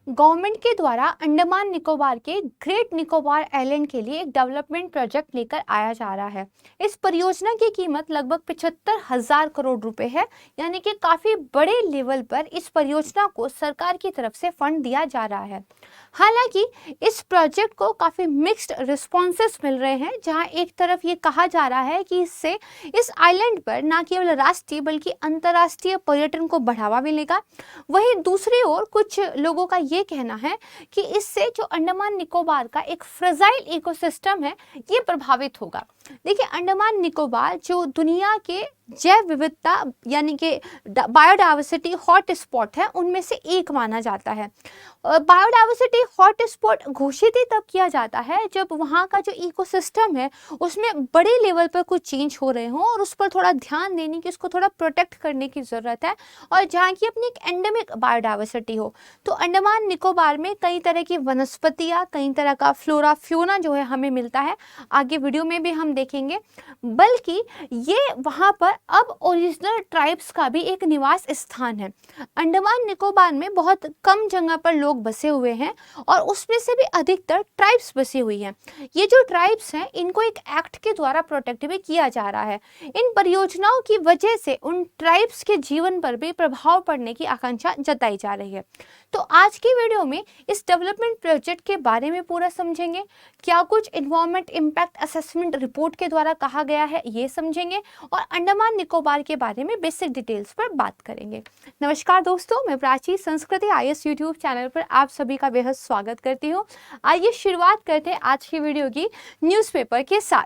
Government के द्वारा अंडमान निकोबार के ग्रेट निकोबार आइलैंड के लिए एक डेवलपमेंट प्रोजेक्ट लेकर आया जा रहा है। इस परियोजना की कीमत लगभग 75,000 करोड़ रुपए है, यानी कि काफी बड़े लेवल पर इस परियोजना को सरकार की तरफ से फंड दिया जा रहा है। हालांकि इस प्रोजेक्ट को काफी मिक्स्ड रिस्पॉन्सेस मिल रहे हैं, जहां एक तरफ ये कहा जा रहा है कि इससे इस आइलैंड पर न केवल राष्ट्रीय बल्कि अंतर्राष्ट्रीय पर्यटन को बढ़ावा मिलेगा। वहीं दूसरी ओर कुछ लोगों का ये कहना है कि इससे जो अंडमान निकोबार का एक फ्रेजाइल इकोसिस्टम है ये प्रभावित होगा। देखिए, अंडमान निकोबार जो दुनिया के जैव विविधता यानी कि बायोडाइवर्सिटी हॉट स्पॉट है उनमें से एक माना जाता है। बायोडाइवर्सिटी हॉट स्पॉट घोषित ही तब किया जाता है जब वहाँ का जो इकोसिस्टम है उसमें बड़े लेवल पर कुछ चेंज हो रहे हों और उस पर थोड़ा ध्यान देने की, उसको थोड़ा प्रोटेक्ट करने की ज़रूरत है, और जहाँ की अपनी एक एंडेमिक बायोडाइवर्सिटी हो। तो अंडमान निकोबार में कई तरह की वनस्पतियाँ, कई तरह का फ्लोरा फ्योना जो है हमें मिलता है, आगे वीडियो में भी हम देखेंगे। बल्कि ये वहाँ पर अब ओरिजिनल ट्राइब्स का भी एक निवास स्थान है। अंडमान निकोबार में बहुत कम जगह पर लोग बसे हुए हैं और उसमें से भी अधिकतर ट्राइब्स बसी हुई हैं। ये जो ट्राइब्स हैं इनको एक एक्ट के द्वारा प्रोटेक्ट भी किया जा रहा है। इन परियोजनाओं की वजह से उन ट्राइब्स के जीवन पर भी प्रभाव पड़ने की आकांक्षा जताई जा रही है। तो आज की वीडियो में इस डेवलपमेंट प्रोजेक्ट के बारे में पूरा समझेंगे, क्या कुछ एनवायरमेंट इम्पैक्ट असेसमेंट रिपोर्ट के द्वारा कहा गया है ये समझेंगे, और अंडमान निकोबार के बारे में बेसिक डिटेल्स पर बात करेंगे। नमस्कार दोस्तों, मैं प्राची संस्कृति IAS यूट्यूब चैनल पर आप सभी का बेहद स्वागत करती हूँ। आइए शुरुआत करते हैं आज की वीडियो की न्यूज़पेपर के साथ।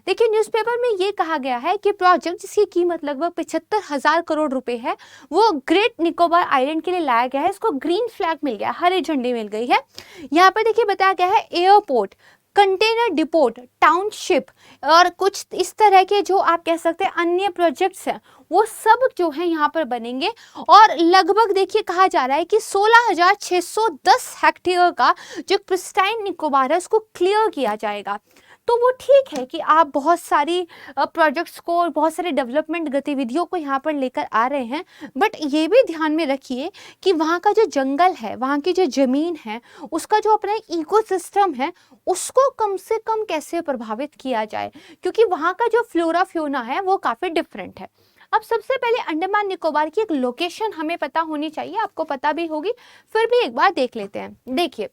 देखिए, न्यूज़पेपर में ये कहा गया है कि प्रोजेक्ट जिसकी कीमत लगभग 75,000 करोड़ रुपए है वो ग्रेट निकोबार आइलैंड के लिए लाया गया है। इसको ग्रीन फ्लैग मिल गया, हरी झंडी मिल गई है। यहाँ पर देखिए बताया गया है एयरपोर्ट, कंटेनर डिपोट, टाउनशिप और कुछ इस तरह के जो आप कह सकते हैं अन्य प्रोजेक्ट्स हैं वो सब जो है यहाँ पर बनेंगे। और लगभग देखिए कहा जा रहा है कि 16,610 हेक्टेयर का जो प्रिस्टाइन निकोबार है उसको क्लियर किया जाएगा। तो वो ठीक है कि आप बहुत सारी प्रोजेक्ट्स को और बहुत सारे डेवलपमेंट गतिविधियों को यहाँ पर लेकर आ रहे हैं, बट ये भी ध्यान में रखिए कि वहाँ का जो जंगल है, वहाँ की जो ज़मीन है, उसका जो अपना इकोसिस्टम है उसको कम से कम कैसे प्रभावित किया जाए, क्योंकि वहाँ का जो फ्लोरा फ्योना है वो काफ़ी डिफरेंट है। अब सबसे पहले अंडमान निकोबार की एक लोकेशन हमें पता होनी चाहिए, आपको पता भी होगी, फिर भी एक बार देख लेते हैं। देखिए,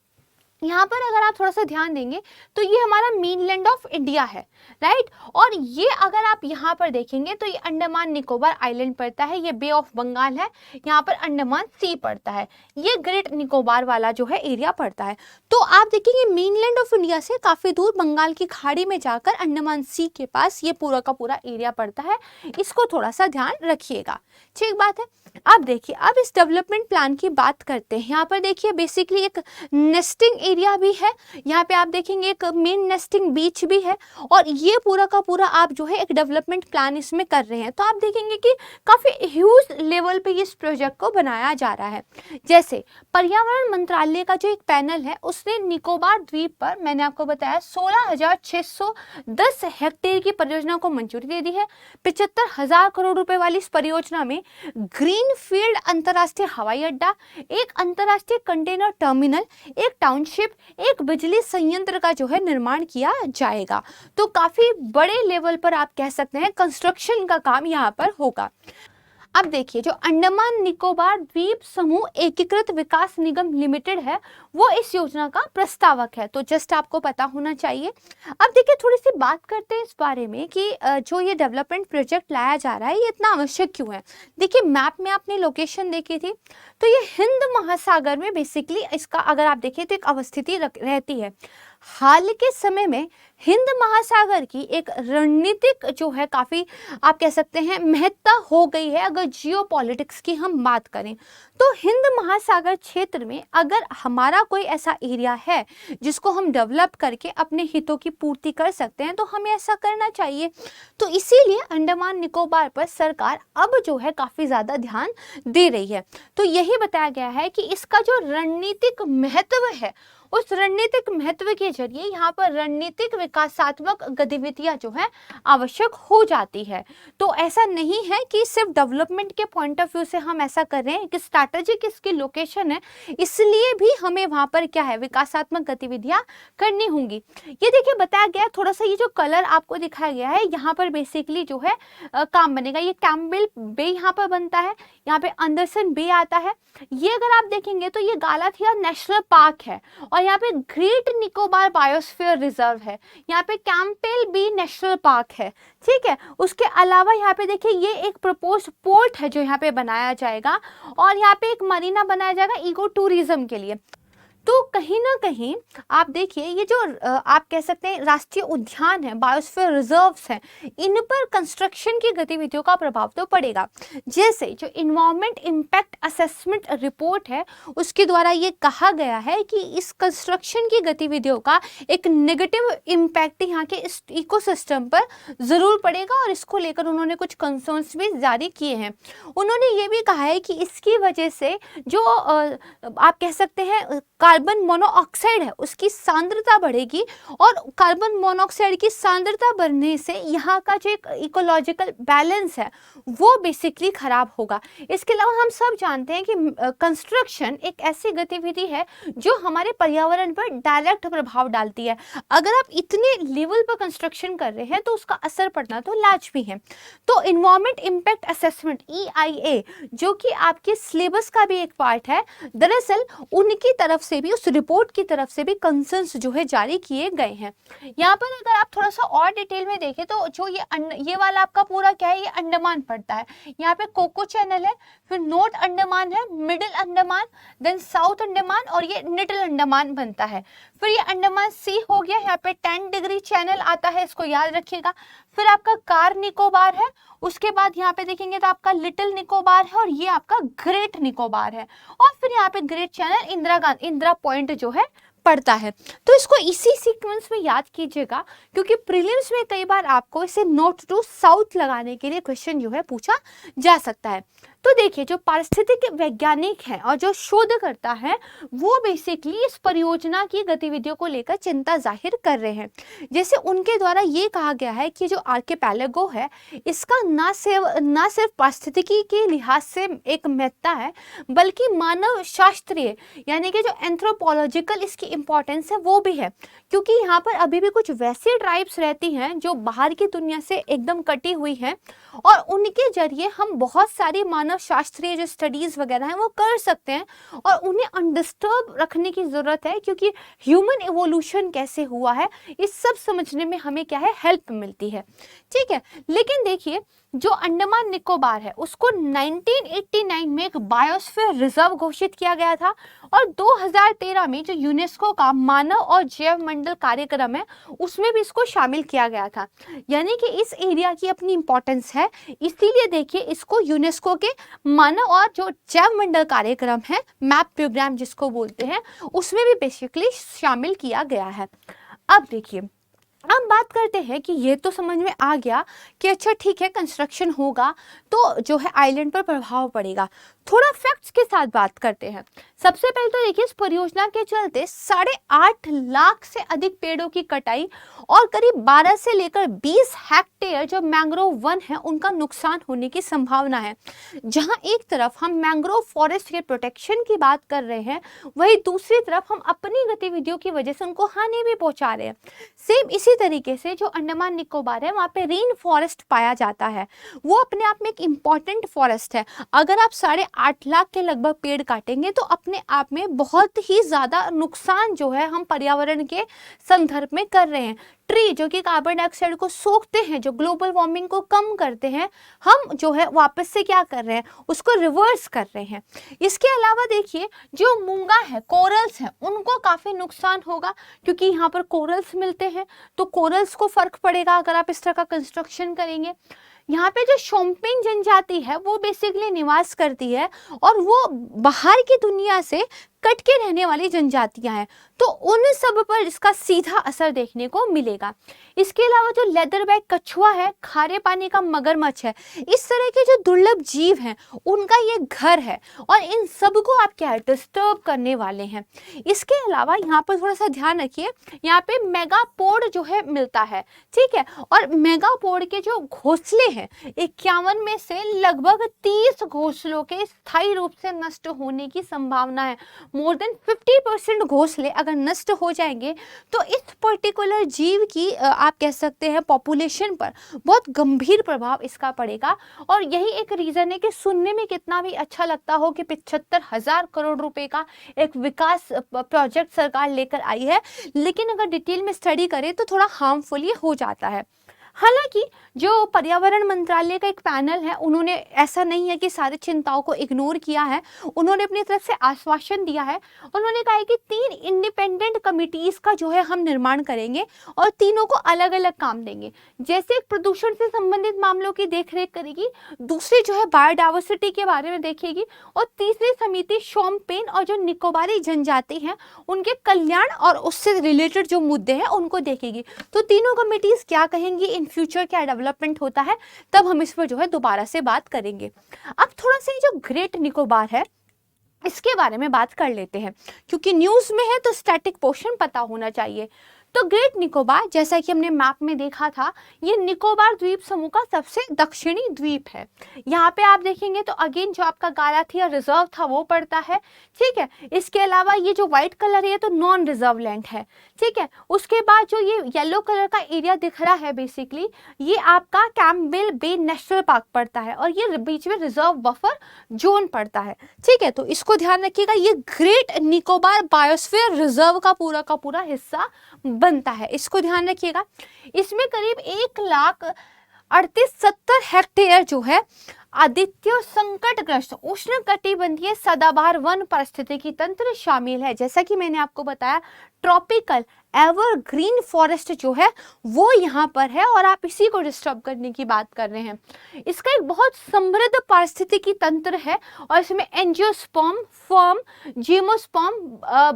यहाँ पर अगर आप थोड़ा सा ध्यान देंगे तो ये हमारा मेनलैंड ऑफ इंडिया है, राइट। और ये अगर आप यहाँ पर देखेंगे तो ये अंडमान निकोबार आइलैंड पड़ता है, ये बे ऑफ बंगाल है, यहाँ पर अंडमान सी पड़ता है, ये ग्रेट निकोबार वाला जो है एरिया पड़ता है। तो आप देखेंगे मेनलैंड ऑफ इंडिया से काफ़ी दूर बंगाल की खाड़ी में जाकर अंडमान सी के पास ये पूरा का पूरा एरिया पड़ता है। इसको थोड़ा सा ध्यान रखिएगा, ठीक बात है। अब देखिए, अब इस डेवलपमेंट प्लान की बात करते हैं। यहाँ पर देखिए बेसिकली एक नेस्टिंग एरिया भी है, यहाँ पे आप देखेंगे एक मेन नेस्टिंग बीच भी है, और ये पूरा का पूरा आप जो है एक डेवलपमेंट प्लान इसमें कर रहे हैं। तो आप देखेंगे कि काफ़ी ह्यूज लेवल पे इस प्रोजेक्ट को बनाया जा रहा है। जैसे पर्यावरण मंत्रालय का जो एक पैनल है उसने निकोबार द्वीप पर, मैंने आपको बताया, 16,610 हेक्टेयर की परियोजना को मंजूरी दे दी है। 75,000 करोड़ रुपए वाली इस परियोजना में ग्रीन फील्ड अंतर्राष्ट्रीय हवाई अड्डा, एक अंतर्राष्ट्रीय कंटेनर टर्मिनल, एक टाउनशिप, एक बिजली संयंत्र का जो है निर्माण किया जाएगा। तो काफी बड़े लेवल पर आप कह सकते हैं कंस्ट्रक्शन का काम यहाँ पर होगा। अब देखिए, जो अंडमान निकोबार द्वीप समूह एकीकृत विकास निगम लिमिटेड है वो इस योजना का प्रस्तावक है, तो जस्ट आपको पता होना चाहिए। अब देखिए, थोड़ी सी बात करते हैं इस बारे में कि जो ये डेवलपमेंट प्रोजेक्ट लाया जा रहा है ये इतना आवश्यक क्यों है। देखिए, मैप में आपने लोकेशन देखी थी, तो ये हिंद महासागर में बेसिकली इसका अगर आप देखें तो एक अवस्थिति रहती है। हाल के समय में हिंद महासागर की एक रणनीतिक जो है काफ़ी आप कह सकते हैं महत्ता हो गई है। अगर जियोपॉलिटिक्स की हम बात करें तो हिंद महासागर क्षेत्र में अगर हमारा कोई ऐसा एरिया है जिसको हम डेवलप करके अपने हितों की पूर्ति कर सकते हैं तो हमें ऐसा करना चाहिए। तो इसीलिए अंडमान निकोबार पर सरकार अब जो है काफ़ी ज़्यादा ध्यान दे रही है। तो यही बताया गया है कि इसका जो रणनीतिक महत्व है उस रणनीतिक महत्व के जरिए यहाँ पर रणनीतिक विकासात्मक गतिविधियां जो है आवश्यक हो जाती है। तो ऐसा नहीं है कि सिर्फ डेवलपमेंट के पॉइंट ऑफ व्यू से हम ऐसा कर रहे हैं कि स्ट्रैटेजिक इसकी लोकेशन है, इसलिए भी हमें वहां पर क्या है, विकासात्मक गतिविधियां करनी होंगी। ये देखिए बताया गया, थोड़ा सा ये जो कलर आपको दिखाया गया है, यहाँ पर बेसिकली जो है काम बनेगा। ये कैम्पबेल बे यहाँ पर बनता है, यहाँ पे अंडरसन बे आता है। ये अगर आप देखेंगे तो ये गालाथिया नेशनल पार्क है, और यहाँ पे ग्रेट निकोबार बायोस्फीयर रिजर्व है, यहाँ पे कैम्पबेल बे नेशनल पार्क है, ठीक है। उसके अलावा यहाँ पे देखिए ये एक प्रपोज्ड पोर्ट है जो यहाँ पे बनाया जाएगा, और यहाँ पे एक मरीना बनाया जाएगा इको टूरिज्म के लिए। तो कहीं ना कहीं आप देखिए ये जो आप कह सकते हैं राष्ट्रीय उद्यान है, बायोस्फीयर रिजर्व्स हैं, इन पर कंस्ट्रक्शन की गतिविधियों का प्रभाव तो पड़ेगा। जैसे जो इन्वायरमेंट इम्पैक्ट असेसमेंट रिपोर्ट है, उसके द्वारा ये कहा गया है कि इस कंस्ट्रक्शन की गतिविधियों का एक नेगेटिव इम्पैक्ट यहाँ के इस इकोसिस्टम पर जरूर पड़ेगा, और इसको लेकर उन्होंने कुछ कंसर्न्स भी जारी किए हैं। उन्होंने ये भी कहा है कि इसकी वजह से जो आप कह सकते हैं कार्बन मोनोऑक्साइड है, उसकी सांद्रता बढ़ेगी, और कार्बन मोनोऑक्साइड की सांद्रता बढ़ने से यहाँ का जो एक इकोलॉजिकल बैलेंस है वो बेसिकली खराब होगा। इसके अलावा हम सब जानते हैं कि कंस्ट्रक्शन एक ऐसी गतिविधि है जो हमारे पर्यावरण पर डायरेक्ट प्रभाव डालती है। अगर आप इतने लेवल पर कंस्ट्रक्शन कर रहे हैं तो उसका असर पड़ना तो लाजमी है। तो इन्वायरमेंट इम्पैक्ट असेसमेंट EIA, जो कि आपके सिलेबस का भी एक पार्ट है, दरअसल उनकी तरफ से भी, उस रिपोर्ट की तरफ से भी कंसर्न्स जो है जारी किए गए हैं। यहाँ पर अगर आप थोड़ा सा और डिटेल में देखें तो जो ये वाला आपका पूरा क्या है, ये अंडमान पड़ता है। यहाँ पे कोको चैनल है, फिर नॉर्थ अंडमान है, middle Andaman, then south Andaman, और ये लिटिल अंडमान बनता है। फिर ये अंडमान सी हो गया, यहाँ पे 10 डिग्री चैनल आता है, इसको याद रखिएगा। फिर आपका कार निकोबार है, उसके बाद यहाँ पे देखेंगे तो आपका लिटिल निकोबार है, और ये आपका ग्रेट निकोबार है, और फिर यहाँ पे ग्रेट चैनल इंदिरा पॉइंट जो है पड़ता है। तो इसको इसी सीक्वेंस में याद कीजिएगा, क्योंकि प्रीलिम्स में कई बार आपको इसे नॉर्थ टू साउथ लगाने के लिए क्वेश्चन जो है पूछा जा सकता है। तो देखिए जो पारिस्थितिक वैज्ञानिक हैं और जो शोधकर्ता हैं, वो बेसिकली इस परियोजना की गतिविधियों को लेकर चिंता जाहिर कर रहे हैं। जैसे उनके द्वारा ये कहा गया है कि जो आर्किपेलागो है, इसका ना सिर्फ पारिस्थितिकी के लिहाज से एक महत्ता है, बल्कि मानव शास्त्रीय यानी कि जो एंथ्रोपोलॉजिकल इसकी इंपॉर्टेंस है वो भी है, क्योंकि यहाँ पर अभी भी कुछ वैसी ट्राइब्स रहती हैं जो बाहर की दुनिया से एकदम कटी हुई हैं, और उनके जरिए हम बहुत सारी मानव शास्त्रीय जो स्टडीज वगैरह हैं वो कर सकते हैं, और उन्हें अनडिस्टर्ब रखने की जरूरत है, क्योंकि ह्यूमन इवोल्यूशन कैसे हुआ है इस सब समझने में हमें क्या है, हेल्प मिलती है, ठीक है। लेकिन देखिए जो अंडमान निकोबार है उसको 1989 में एक बायोस्फीयर रिजर्व घोषित किया गया था, और 2013 में जो यूनेस्को का मानव और जैव मंडल कार्यक्रम है उसमें भी इसको शामिल किया गया था। यानी कि इस एरिया की अपनी इंपॉर्टेंस है, इसीलिए देखिए इसको यूनेस्को के मानव और जो जैव मंडल कार्यक्रम है, मैप प्रोग्राम जिसको बोलते हैं, उसमें भी बेसिकली शामिल किया गया है। अब देखिए अब बात करते हैं कि ये तो समझ में आ गया कि अच्छा ठीक है कंस्ट्रक्शन होगा तो जो है आइलैंड पर प्रभाव पड़ेगा। थोड़ा फैक्ट्स के साथ बात करते हैं। सबसे पहले तो देखिए इस परियोजना के चलते 8.5 लाख से अधिक पेड़ों की कटाई और करीब 12 से लेकर 20 हेक्टेयर जो मैंग्रोव वन है उनका नुकसान होने की संभावना है। जहां एक तरफ हम मैंग्रोव फॉरेस्ट के प्रोटेक्शन की बात कर रहे हैं, वहीं दूसरी तरफ हम अपनी गतिविधियों की वजह से उनको हानि भी पहुंचा रहे हैं। सेम इसी तरीके से जो अंडमान निकोबार है वहां पे रेन फॉरेस्ट पाया जाता है, वो अपने आप में एक इम्पॉर्टेंट फॉरेस्ट है। अगर आप 8.5 लाख के लगभग पेड़ काटेंगे तो अपने आप में बहुत ही ज्यादा नुकसान जो है हम पर्यावरण के संदर्भ में कर रहे हैं। ट्री जो कि कार्बन डाइऑक्साइड को सोखते हैं, जो ग्लोबल वार्मिंग को कम करते हैं, हम जो है वापस से क्या कर रहे हैं, उसको रिवर्स कर रहे हैं। इसके अलावा देखिए जो मूंगा है, कोरल्स हैं, उनको काफी नुकसान होगा क्योंकि यहाँ पर कोरल्स मिलते हैं, तो कोरल्स को फर्क पड़ेगा अगर आप इस तरह का कंस्ट्रक्शन करेंगे। यहाँ पे जो शोम्पेन जनजाति है वो बेसिकली निवास करती है और वो बाहर की दुनिया से कट के रहने वाली जनजातियां हैं, तो उन सब पर इसका सीधा असर देखने को मिलेगा। इसके अलावा जो लेदर बैक कछुआ है, खारे पानी का मगरमच्छ है, इस तरह के जो दुर्लभ जीव हैं उनका ये घर है और इन सब को आप क्या डिस्टर्ब करने वाले हैं। इसके अलावा यहाँ पर थोड़ा सा ध्यान रखिए, यहाँ पे मेगापोड जो है मिलता है, ठीक है, और मेगापोड के जो घोंसले हैं 51 में से लगभग 30 घोंसलों के स्थायी रूप से नष्ट होने की संभावना है। मोर देन 50% घोंसले अगर नष्ट हो जाएंगे तो इस पर्टिकुलर जीव की आप कह सकते हैं पॉपुलेशन पर बहुत गंभीर प्रभाव इसका पड़ेगा। और यही एक रीजन है कि सुनने में कितना भी अच्छा लगता हो कि 75,000 करोड़ रुपए का एक विकास प्रोजेक्ट सरकार लेकर आई है, लेकिन अगर डिटेल में स्टडी करें तो थोड़ा हार्मफुल ये हो जाता है। हालांकि जो पर्यावरण मंत्रालय का एक पैनल है, उन्होंने ऐसा नहीं है कि सारी चिंताओं को इग्नोर किया है, उन्होंने अपनी तरफ से आश्वासन दिया है। उन्होंने कहा है कि 3 इंडिपेंडेंट कमिटीज का जो है हम निर्माण करेंगे और तीनों को अलग अलग काम देंगे। जैसे एक प्रदूषण से संबंधित मामलों की देखरेख करेगी, दूसरी जो है बायोडाइवर्सिटी के बारे में देखेगी और तीसरी समिति शोम्पेन और जो निकोबारी जनजाति हैं उनके कल्याण और उससे रिलेटेड जो मुद्दे हैं उनको देखेगी। तो तीनों कमिटीज क्या कहेंगी, इन फ्यूचर क्या डेवलपमेंट होता है, तब हम इस पर जो है दोबारा से बात करेंगे। अब थोड़ा सा जो ग्रेट निकोबार है इसके बारे में बात कर लेते हैं, क्योंकि न्यूज में है तो स्टैटिक पोर्शन पता होना चाहिए। तो ग्रेट निकोबार, जैसा कि हमने मैप में देखा था, ये निकोबार द्वीप समूह का सबसे दक्षिणी द्वीप है। यहाँ पे आप देखेंगे तो अगेन जो आपका गालाथिया रिजर्व था वो पड़ता है, ठीक है। इसके अलावा ये जो व्हाइट कलर है तो नॉन रिजर्व लैंड है, ठीक है। उसके बाद जो ये येलो कलर का एरिया दिख रहा है बेसिकली ये आपका कैम्पबेल बे नेशनल पार्क पड़ता है और ये बीच में रिजर्व बफर जोन पड़ता है, ठीक है। तो इसको ध्यान रखिएगा, ये ग्रेट निकोबार बायोस्फीयर रिजर्व का पूरा हिस्सा बनता है, इसको ध्यान रखिएगा। इसमें करीब 1,38,70 हेक्टेयर जो है आदित्य संकटग्रस्त उष्णकटिबंधीय सदाबहार वन पारिस्थितिकी तंत्र शामिल है। जैसा कि मैंने आपको बताया ट्रॉपिकल एवरग्रीन फॉरेस्ट जो है वो यहाँ पर है और आप इसी को डिस्टर्ब करने की बात कर रहे हैं। इसका एक बहुत समृद्ध पारिस्थितिकी तंत्र है और इसमें एंजियोस्पर्म, फर्म, जीमोस्पर्म,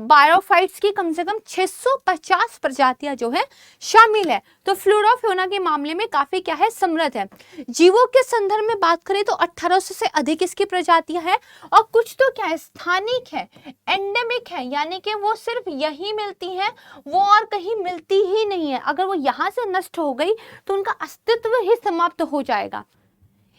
बायोफाइट्स की कम से कम 650 प्रजातियां जो है शामिल है। तो फ्लोरा फौना के मामले में काफी क्या है, समृद्ध है। जीवों के संदर्भ में बात करें तो 1800 से अधिक इसकी प्रजातियां हैं और कुछ तो क्या है, स्थानिक है, एंडेमिक है, यानी कि वो सिर्फ यही मिलती हैं, वो और कहीं मिलती ही नहीं है। अगर वो यहाँ से नष्ट हो गई तो उनका अस्तित्व ही समाप्त हो जाएगा।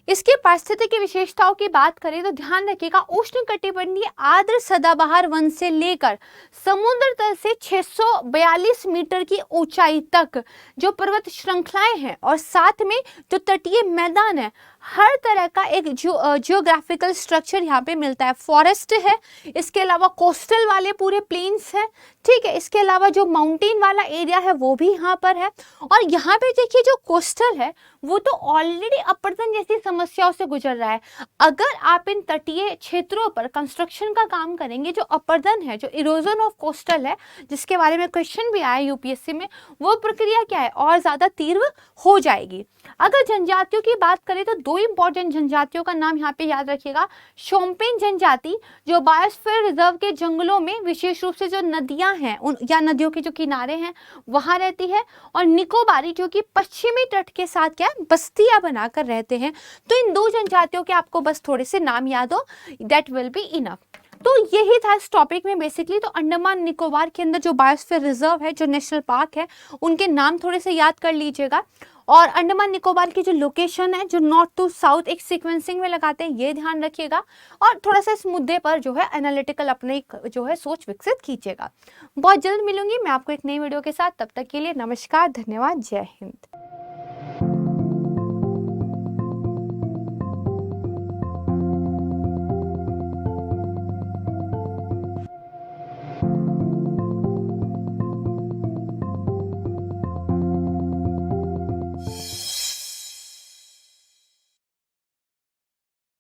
इसके पारिस्थितिकी विशेषताओं की बात करें तो ध्यान रखिएगा, उष्णकटिबंधीय आर्द्र सदाबहार वन से लेकर समुद्र तल से 642 मीटर की ऊंचाई तक जो पर्वत श्रृंखलाएं हैं और साथ में जो तटीय मैदान है, हर तरह का एक जियोग्राफिकल स्ट्रक्चर यहाँ पे मिलता है। फॉरेस्ट है, इसके अलावा कोस्टल वाले पूरे प्लेन्स हैं, ठीक है। इसके अलावा जो माउंटेन वाला एरिया है वो भी यहाँ पर है और यहाँ पे देखिए जो कोस्टल है वो तो ऑलरेडी अपरदन जैसी समस्याओं से गुजर रहा है। अगर आप इन तटीय क्षेत्रों पर कंस्ट्रक्शन का काम करेंगे, जो अपरदन है, जो इरोजन ऑफ कोस्टल है, जिसके बारे में क्वेश्चन भी आया यूपीएससी में, वो प्रक्रिया क्या है, और ज्यादा तीव्र हो जाएगी। अगर जनजातियों की बात करें तो 2 इंपॉर्टेंट जनजातियों का नाम यहाँ पे याद रखिएगा। शोम्पेन जनजाति जो बायोस्फीयर रिजर्व के जंगलों में विशेष रूप से जो नदियां हैं या नदियों के जो किनारे हैं वहां रहती है, और निकोबारी जो कि पश्चिमी तट के साथ क्या बस्तियां बनाकर रहते हैं। तो इन 2 जनजातियों के आपको बस थोड़े से नाम याद हो, दैट विल बी इनफ। तो यही था इस टॉपिक में बेसिकली। तो अंडमान निकोबार के अंदर जो बायोस्फीयर रिजर्व है, जो नेशनल पार्क है, उनके नाम थोड़े से याद कर लीजिएगा। और अंडमान निकोबार की जो लोकेशन है, जो नॉर्थ टू साउथ एक सीक्वेंसिंग में लगाते हैं, ये ध्यान रखिएगा और थोड़ा सा इस मुद्दे पर जो है एनालिटिकल अपने जो है सोच विकसित कीजिएगा। बहुत जल्द मिलूंगी मैं आपको एक नई वीडियो के साथ, तब तक के लिए नमस्कार, धन्यवाद, जय हिंद।